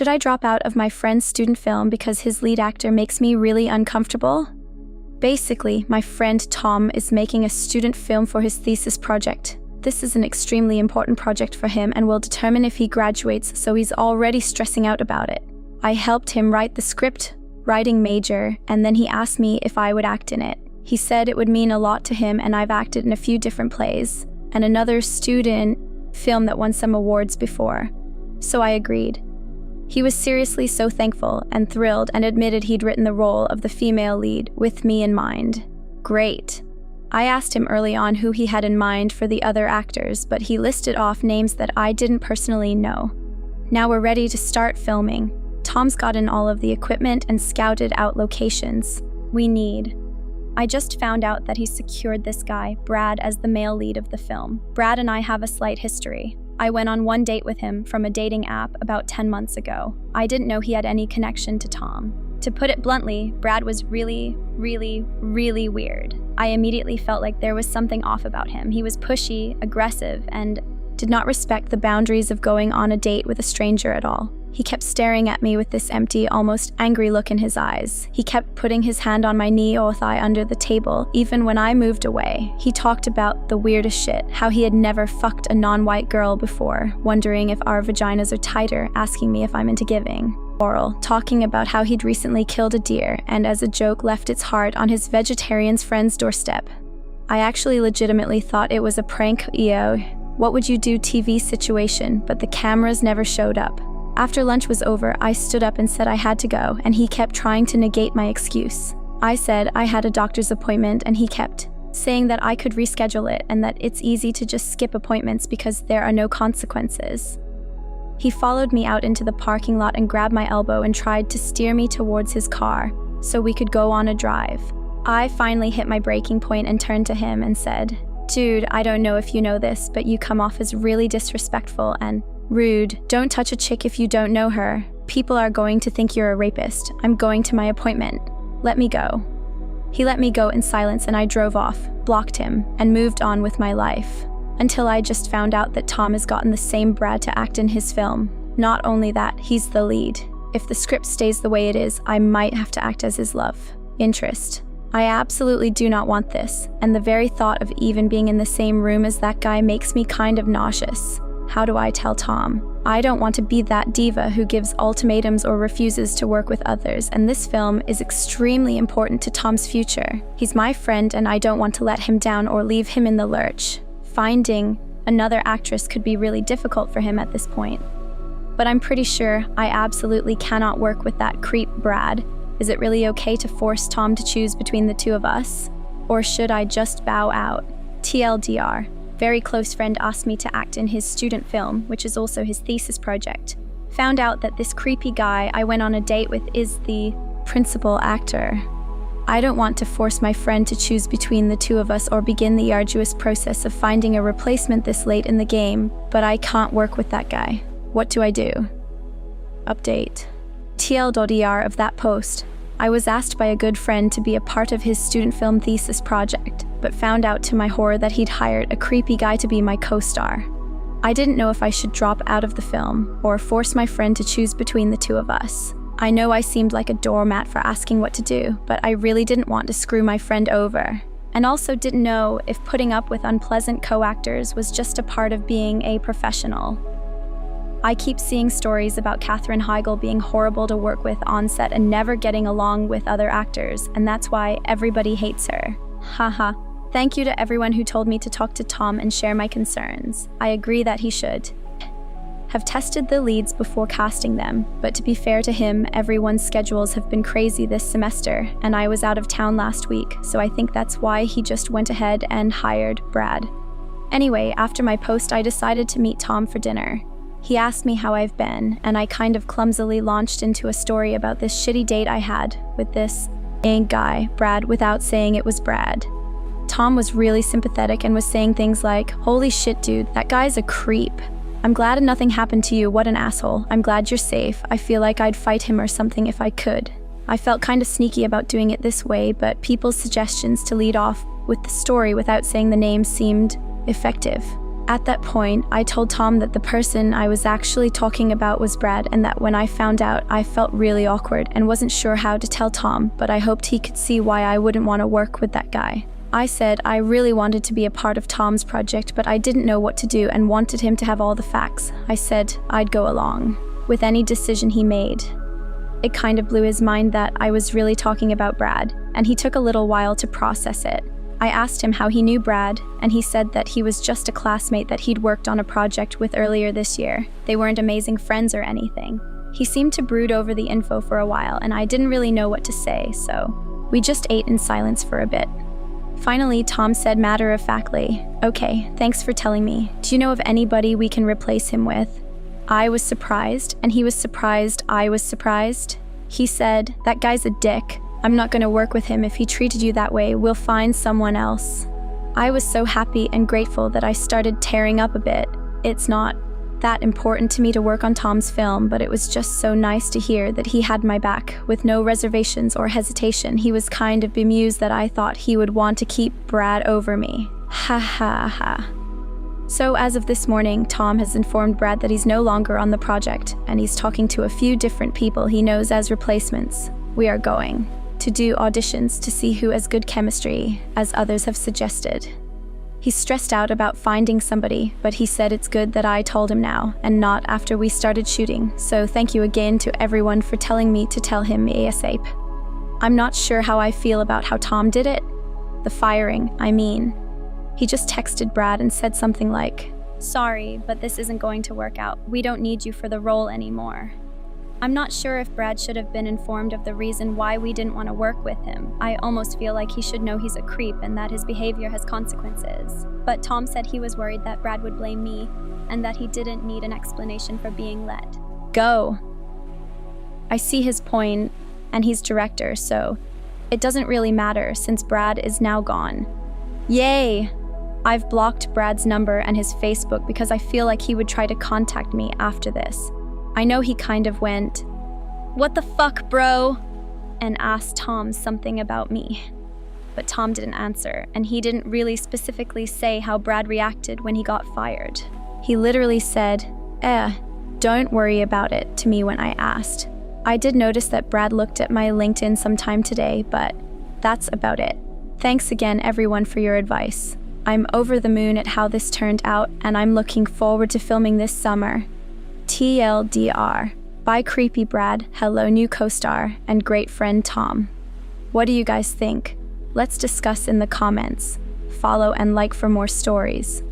Should I drop out of my friend's student film because his lead actor makes me really uncomfortable? Basically, my friend Tom is making a student film for his thesis project. This is an extremely important project for him and will determine if he graduates, so he's already stressing out about it. I helped him write the script, writing major, and then he asked me if I would act in it. He said it would mean a lot to him, and I've acted in a few different plays and another student film that won some awards before. So I agreed. He was seriously so thankful and thrilled and admitted he'd written the role of the female lead with me in mind. Great. I asked him early on who he had in mind for the other actors, but he listed off names that I didn't personally know. Now we're ready to start filming. Tom's gotten all of the equipment and scouted out locations we need. I just found out that he secured this guy, Brad, as the male lead of the film. Brad and I have a slight history. I went on one date with him from a dating app about 10 months ago. I didn't know he had any connection to Tom. To put it bluntly, Brad was really weird. I immediately felt like there was something off about him. He was pushy, aggressive, and did not respect the boundaries of going on a date with a stranger at all. He kept staring at me with this empty, almost angry look in his eyes. He kept putting his hand on my knee or thigh under the table, even when I moved away. He talked about the weirdest shit, how he had never fucked a non-white girl before, wondering if our vaginas are tighter, asking me if I'm into giving oral, talking about how he'd recently killed a deer and as a joke left its heart on his vegetarian friend's doorstep. I actually legitimately thought it was a prank, what would you do TV situation, but the cameras never showed up. After lunch was over, I stood up and said I had to go, and he kept trying to negate my excuse. I said I had a doctor's appointment, and he kept saying that I could reschedule it and that it's easy to just skip appointments because there are no consequences. He followed me out into the parking lot and grabbed my elbow and tried to steer me towards his car so we could go on a drive. I finally hit my breaking point and turned to him and said, "Dude, I don't know if you know this, but you come off as really disrespectful and rude. Don't touch a chick if you don't know her. People are going to think you're a rapist. I'm going to my appointment. Let me go." He let me go in silence and I drove off, blocked him, and moved on with my life. Until I just found out that Tom has gotten the same Brad to act in his film. Not only that, he's the lead. If the script stays the way it is, I might have to act as his love interest. I absolutely do not want this, and the very thought of even being in the same room as that guy makes me kind of nauseous. How do I tell Tom? I don't want to be that diva who gives ultimatums or refuses to work with others, and this film is extremely important to Tom's future. He's my friend and I don't want to let him down or leave him in the lurch. Finding another actress could be really difficult for him at this point. But I'm pretty sure I absolutely cannot work with that creep Brad. Is it really okay to force Tom to choose between the two of us? Or should I just bow out? TLDR. Very close friend asked me to act in his student film, which is also his thesis project. Found out that this creepy guy I went on a date with is the principal actor. I don't want to force my friend to choose between the two of us or begin the arduous process of finding a replacement this late in the game, but I can't work with that guy. What do I do? Update. TLDR of that post. I was asked by a good friend to be a part of his student film thesis project, but found out to my horror that he'd hired a creepy guy to be my co-star. I didn't know if I should drop out of the film or force my friend to choose between the two of us. I know I seemed like a doormat for asking what to do, but I really didn't want to screw my friend over. And also didn't know if putting up with unpleasant co-actors was just a part of being a professional. I keep seeing stories about Katherine Heigl being horrible to work with on set and never getting along with other actors, and that's why everybody hates her. Haha. Thank you to everyone who told me to talk to Tom and share my concerns. I agree that he should have tested the leads before casting them, but to be fair to him, everyone's schedules have been crazy this semester, and I was out of town last week, so I think that's why he just went ahead and hired Brad. Anyway, after my post, I decided to meet Tom for dinner. He asked me how I've been, and I kind of clumsily launched into a story about this shitty date I had with this guy, Brad, without saying it was Brad. Tom was really sympathetic and was saying things like, "Holy shit, dude, that guy's a creep. I'm glad nothing happened to you, what an asshole. I'm glad you're safe. I feel like I'd fight him or something if I could." I felt kind of sneaky about doing it this way, but people's suggestions to lead off with the story without saying the name seemed effective. At that point, I told Tom that the person I was actually talking about was Brad, and that when I found out, I felt really awkward and wasn't sure how to tell Tom, but I hoped he could see why I wouldn't want to work with that guy. I said I really wanted to be a part of Tom's project, but I didn't know what to do and wanted him to have all the facts. I said I'd go along with any decision he made. It kind of blew his mind that I was really talking about Brad, and he took a little while to process it. I asked him how he knew Brad, and he said that he was just a classmate that he'd worked on a project with earlier this year. They weren't amazing friends or anything. He seemed to brood over the info for a while, and I didn't really know what to say, so we just ate in silence for a bit. Finally, Tom said matter-of-factly, "Okay, thanks for telling me. Do you know of anybody we can replace him with?" I was surprised, and he was surprised I was surprised. He said, "That guy's a dick. I'm not going to work with him if he treated you that way. We'll find someone else." I was so happy and grateful that I started tearing up a bit. It's not that important to me to work on Tom's film, but it was just so nice to hear that he had my back, with no reservations or hesitation. He was kind of bemused that I thought he would want to keep Brad over me. Ha ha ha. So as of this morning, Tom has informed Brad that he's no longer on the project, and he's talking to a few different people he knows as replacements. We are going to do auditions to see who has good chemistry, as others have suggested. He's stressed out about finding somebody, but he said it's good that I told him now, and not after we started shooting, so thank you again to everyone for telling me to tell him ASAP. I'm not sure how I feel about how Tom did it. The firing, I mean. He just texted Brad and said something like, "Sorry, but this isn't going to work out. We don't need you for the role anymore." I'm not sure if Brad should have been informed of the reason why we didn't want to work with him. I almost feel like he should know he's a creep and that his behavior has consequences. But Tom said he was worried that Brad would blame me and that he didn't need an explanation for being let go. I see his point, and he's director, so it doesn't really matter since Brad is now gone. Yay! I've blocked Brad's number and his Facebook because I feel like he would try to contact me after this. I know he kind of went, "What the fuck, bro?" and asked Tom something about me. But Tom didn't answer, and he didn't really specifically say how Brad reacted when he got fired. He literally said, "Don't worry about it," to me when I asked. I did notice that Brad looked at my LinkedIn sometime today, but that's about it. Thanks again, everyone, for your advice. I'm over the moon at how this turned out, and I'm looking forward to filming this summer. TLDR. Bye, creepy Brad. Hello, new co-star and great friend Tom. What do you guys think? Let's discuss in the comments. Follow and like for more stories.